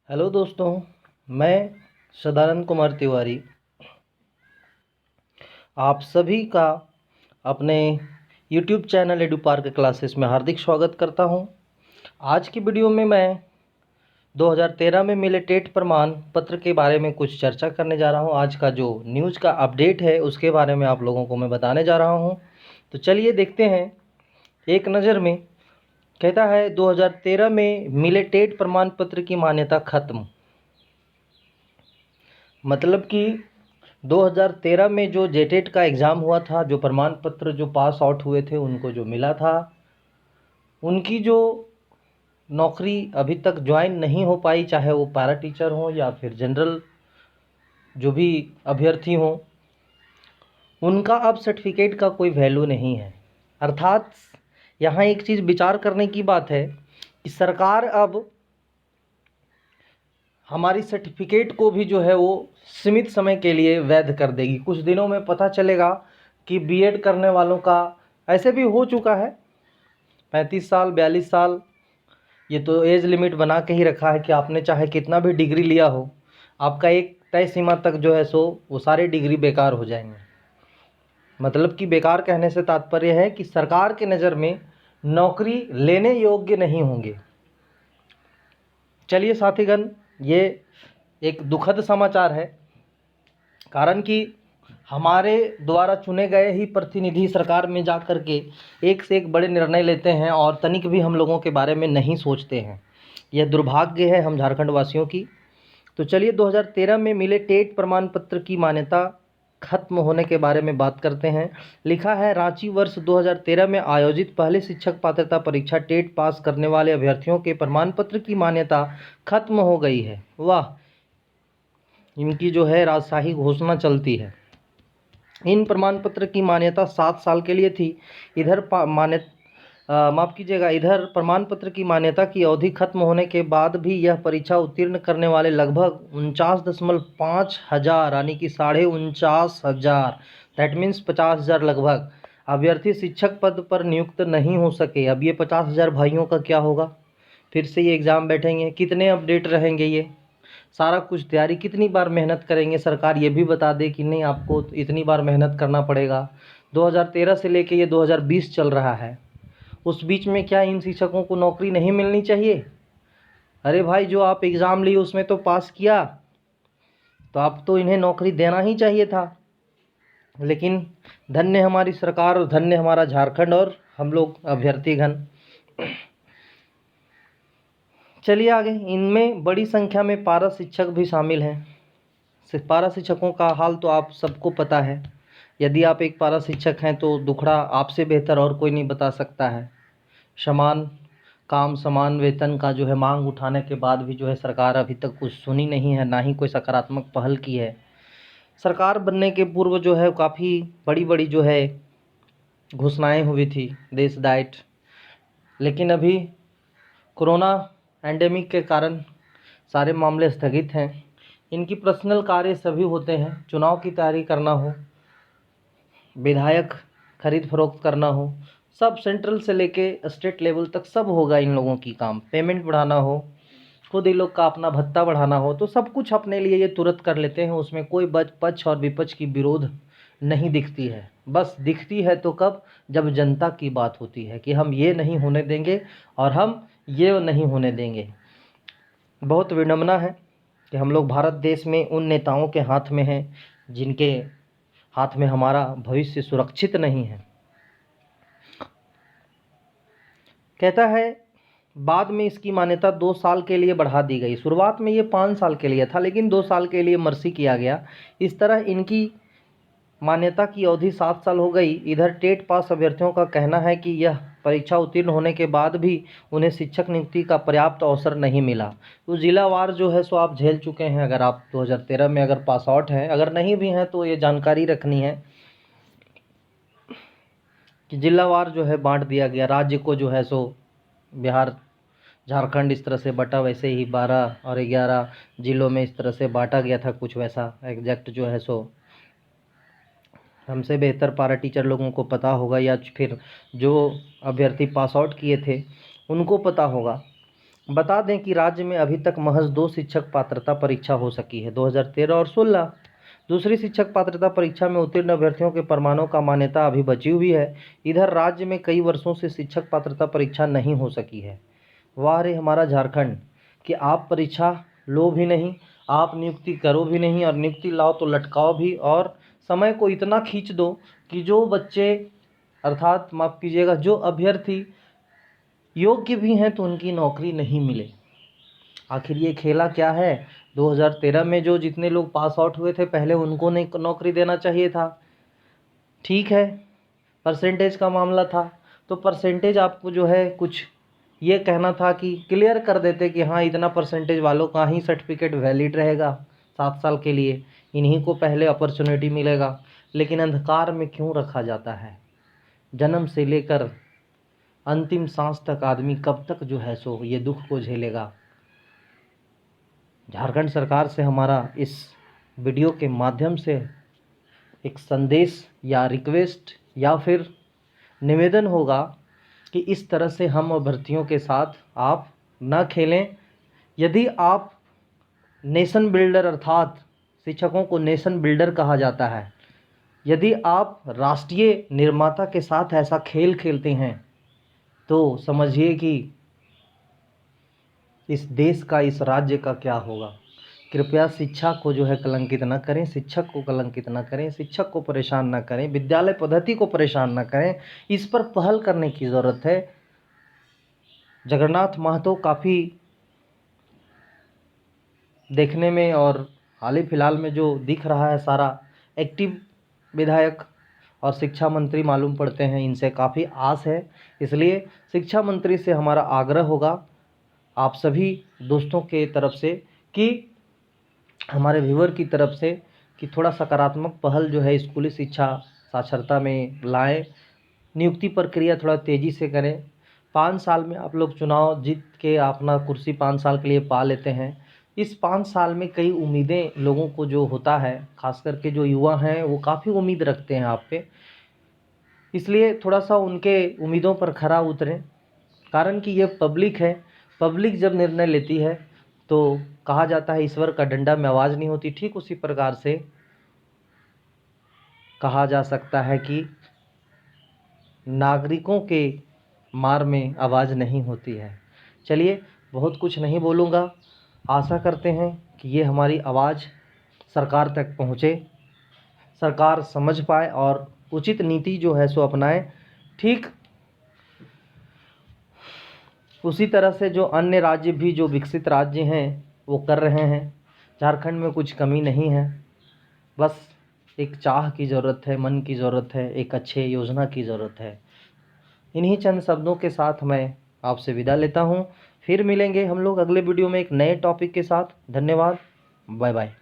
Hello दोस्तों, मैं सदानंद कुमार तिवारी आप सभी का अपने YouTube channel edu park classes में हार्दिक स्वागत करता हूं। आज की वीडियो में मैं 2013 में मिले टेट प्रमाण पत्र के बारे में कुछ चर्चा करने जा रहा हूं। आज का जो न्यूज़ का अपडेट है उसके बारे में आप लोगों को मैं बताने जा रहा हूं। तो चलिए देखते हैं। एक नज़र में कहता है 2013 में मिले टेट प्रमाण पत्र की मान्यता खत्म। मतलब कि 2013 में जो जेटेट का एग्ज़ाम हुआ था, जो प्रमाण पत्र जो पास आउट हुए थे उनको जो मिला था, उनकी जो नौकरी अभी तक ज्वाइन नहीं हो पाई, चाहे वो पैरा टीचर हों या फिर जनरल जो भी अभ्यर्थी हों, उनका अब सर्टिफिकेट का कोई वैल्यू नहीं है। अर्थात यहाँ एक चीज़ विचार करने की बात है कि सरकार अब हमारी सर्टिफिकेट को भी जो है वो सीमित समय के लिए वैध कर देगी। कुछ दिनों में पता चलेगा कि बीएड करने वालों का ऐसे भी हो चुका है 35 साल 42 साल, ये तो एज लिमिट बना के ही रखा है कि आपने चाहे कितना भी डिग्री लिया हो, आपका एक तय सीमा तक जो है सो वो सारे डिग्री बेकार हो जाएंगे। मतलब कि बेकार कहने से तात्पर्य है कि सरकार के नज़र में नौकरी लेने योग्य नहीं होंगे। चलिए साथीगण, ये एक दुखद समाचार है, कारण कि हमारे द्वारा चुने गए ही प्रतिनिधि सरकार में जा कर के एक से एक बड़े निर्णय लेते हैं और तनिक भी हम लोगों के बारे में नहीं सोचते हैं। यह दुर्भाग्य है हम झारखंड वासियों की। तो चलिए 2013 में मिले टेट प्रमाण पत्र की मान्यता खत्म होने के बारे में बात करते हैं। लिखा है, रांची वर्ष 2013 में आयोजित पहले शिक्षक पात्रता परीक्षा टेट पास करने वाले अभ्यर्थियों के प्रमाण पत्र की मान्यता खत्म हो गई है। वाह, इनकी जो है राजशाही घोषणा चलती है। इन प्रमाण पत्र की मान्यता 7 साल के लिए थी। इधर माफ़ कीजिएगा, इधर प्रमाण पत्र की मान्यता की अवधि खत्म होने के बाद भी यह परीक्षा उत्तीर्ण करने वाले लगभग 49.5 हज़ार, यानी कि 49,500, दैट मीन्स 50,000 लगभग अभ्यर्थी शिक्षक पद पर नियुक्त नहीं हो सके। अब ये 50,000 भाइयों का क्या होगा? फिर से ये एग्ज़ाम बैठेंगे, कितने अपडेट रहेंगे, ये सारा कुछ तैयारी कितनी बार मेहनत करेंगे? सरकार ये भी बता दे कि नहीं, आपको इतनी बार मेहनत करना पड़ेगा। 2013 से लेके ये 2020 चल रहा है, उस बीच में क्या इन शिक्षकों को नौकरी नहीं मिलनी चाहिए? अरे भाई, जो आप एग्ज़ाम लिए उसमें तो पास किया, तो आप तो इन्हें नौकरी देना ही चाहिए था। लेकिन धन्य हमारी सरकार और धन्य हमारा झारखंड और हम लोग अभ्यर्थीगण। चलिए आगे। इनमें बड़ी संख्या में पारा शिक्षक भी शामिल हैं। पारा शिक्षकों का हाल तो आप सबको पता है। यदि आप एक पारा शिक्षक हैं तो दुखड़ा आपसे बेहतर और कोई नहीं बता सकता है। समान काम समान वेतन का जो है मांग उठाने के बाद भी जो है सरकार अभी तक कुछ सुनी नहीं है, ना ही कोई सकारात्मक पहल की है। सरकार बनने के पूर्व जो है काफ़ी बड़ी बड़ी जो है घोषणाएं हुई थी देश डाइट, लेकिन अभी कोरोना एंडेमिक के कारण सारे मामले स्थगित हैं। इनकी पर्सनल कार्य सभी होते हैं, चुनाव की तैयारी करना हो, विधायक खरीद फरोख्त करना हो, सब सेंट्रल से लेके स्टेट लेवल तक सब होगा इन लोगों की काम। पेमेंट बढ़ाना हो, खुद ही लोग का अपना भत्ता बढ़ाना हो, तो सब कुछ अपने लिए ये तुरंत कर लेते हैं। उसमें कोई पक्ष और विपक्ष की विरोध नहीं दिखती है। बस दिखती है तो कब? जब जनता की बात होती है कि हम ये नहीं होने देंगे और हम ये नहीं होने देंगे। बहुत विडंबना है कि हम लोग भारत देश में उन नेताओं के हाथ में हैं जिनके हाथ में हमारा भविष्य सुरक्षित नहीं है। कहता है, बाद में इसकी मान्यता 2 साल के लिए बढ़ा दी गई। शुरुआत में ये 5 साल के लिए था, लेकिन 2 साल के लिए मर्सी किया गया। इस तरह इनकी मान्यता की अवधि 7 साल हो गई। इधर टेट पास अभ्यर्थियों का कहना है कि यह परीक्षा उत्तीर्ण होने के बाद भी उन्हें शिक्षक नियुक्ति का पर्याप्त अवसर नहीं मिला। तो जिलावार जो है सो आप झेल चुके हैं। अगर आप 2013 में अगर पास आउट हैं, अगर नहीं भी हैं तो ये जानकारी रखनी है कि जिलावार जो है बांट दिया गया। राज्य को जो है सो बिहार झारखंड इस तरह से बटा, वैसे ही 12 और 11 जिलों में इस तरह से बांटा गया था। कुछ वैसा एग्जैक्ट जो है सो हमसे बेहतर पारा टीचर लोगों को पता होगा, या फिर जो अभ्यर्थी पास आउट किए थे उनको पता होगा। बता दें कि राज्य में अभी तक महज 2 शिक्षक पात्रता परीक्षा हो सकी है, 2013 और 16। दूसरी शिक्षक पात्रता परीक्षा में उत्तीर्ण अभ्यर्थियों के प्रमाणों का मान्यता अभी बची हुई है। इधर राज्य में कई वर्षों से शिक्षक पात्रता परीक्षा नहीं हो सकी है। वाह रे हमारा झारखंड, कि आप परीक्षा लो भी नहीं, आप नियुक्ति करो भी नहीं, और नियुक्ति लाओ तो लटकाओ भी, और समय को इतना खींच दो कि जो बच्चे, अर्थात माफ़ कीजिएगा, जो अभ्यर्थी योग्य भी हैं तो उनकी नौकरी नहीं मिले। आखिर ये खेला क्या है? 2013 में जो जितने लोग पास आउट हुए थे पहले, उनको नहीं नौकरी देना चाहिए था। ठीक है, परसेंटेज का मामला था, तो परसेंटेज आपको जो है कुछ ये कहना था कि क्लियर कर देते कि हाँ इतना परसेंटेज वालों का ही सर्टिफिकेट वैलिड रहेगा 7 साल के लिए, इन्हीं को पहले अपॉर्चुनिटी मिलेगा। लेकिन अंधकार में क्यों रखा जाता है? जन्म से लेकर अंतिम सांस तक आदमी कब तक जो है सो ये दुख को झेलेगा? झारखंड सरकार से हमारा इस वीडियो के माध्यम से एक संदेश या रिक्वेस्ट या फिर निवेदन होगा कि इस तरह से हम अभ्यर्थियों के साथ आप न खेलें। यदि आप नेशन बिल्डर, अर्थात शिक्षकों को नेशन बिल्डर कहा जाता है, यदि आप राष्ट्रीय निर्माता के साथ ऐसा खेल खेलते हैं तो समझिए कि इस देश का, इस राज्य का क्या होगा। कृपया शिक्षा को जो है कलंकित न करें, शिक्षक को कलंकित न करें, शिक्षक को परेशान न करें, विद्यालय पद्धति को परेशान न करें। इस पर पहल करने की ज़रूरत है। जगन्नाथ महतो काफ़ी देखने में और हाल ही फिलहाल में जो दिख रहा है सारा एक्टिव विधायक और शिक्षा मंत्री मालूम पड़ते हैं, इनसे काफ़ी आस है। इसलिए शिक्षा मंत्री से हमारा आग्रह होगा आप सभी दोस्तों के तरफ से, कि हमारे व्यूअर की तरफ से, कि थोड़ा सकारात्मक पहल जो है स्कूली शिक्षा साक्षरता में लाएं। नियुक्ति प्रक्रिया थोड़ा तेज़ी से करें। 5 साल में आप लोग चुनाव जीत के अपना कुर्सी 5 साल के लिए पा लेते हैं। इस 5 साल में कई उम्मीदें लोगों को जो होता है, ख़ास करके जो युवा हैं वो काफ़ी उम्मीद रखते हैं आप पे। इसलिए थोड़ा सा उनके उम्मीदों पर खरा उतरें, कारण कि ये पब्लिक है। पब्लिक जब निर्णय लेती है तो कहा जाता है ईश्वर का डंडा में आवाज़ नहीं होती। ठीक उसी प्रकार से कहा जा सकता है कि नागरिकों के मार में आवाज़ नहीं होती है। चलिए, बहुत कुछ नहीं बोलूँगा। आशा करते हैं कि ये हमारी आवाज़ सरकार तक पहुँचे, सरकार समझ पाए और उचित नीति जो है सो अपनाए। ठीक उसी तरह से जो अन्य राज्य भी, जो विकसित राज्य हैं, वो कर रहे हैं। झारखंड में कुछ कमी नहीं है, बस एक चाह की ज़रूरत है, मन की ज़रूरत है, एक अच्छे योजना की ज़रूरत है। इन्हीं चंद शब्दों के साथ मैं आपसे विदा लेता हूँ। फिर मिलेंगे हम लोग अगले वीडियो में एक नए टॉपिक के साथ। धन्यवाद, बाय बाय।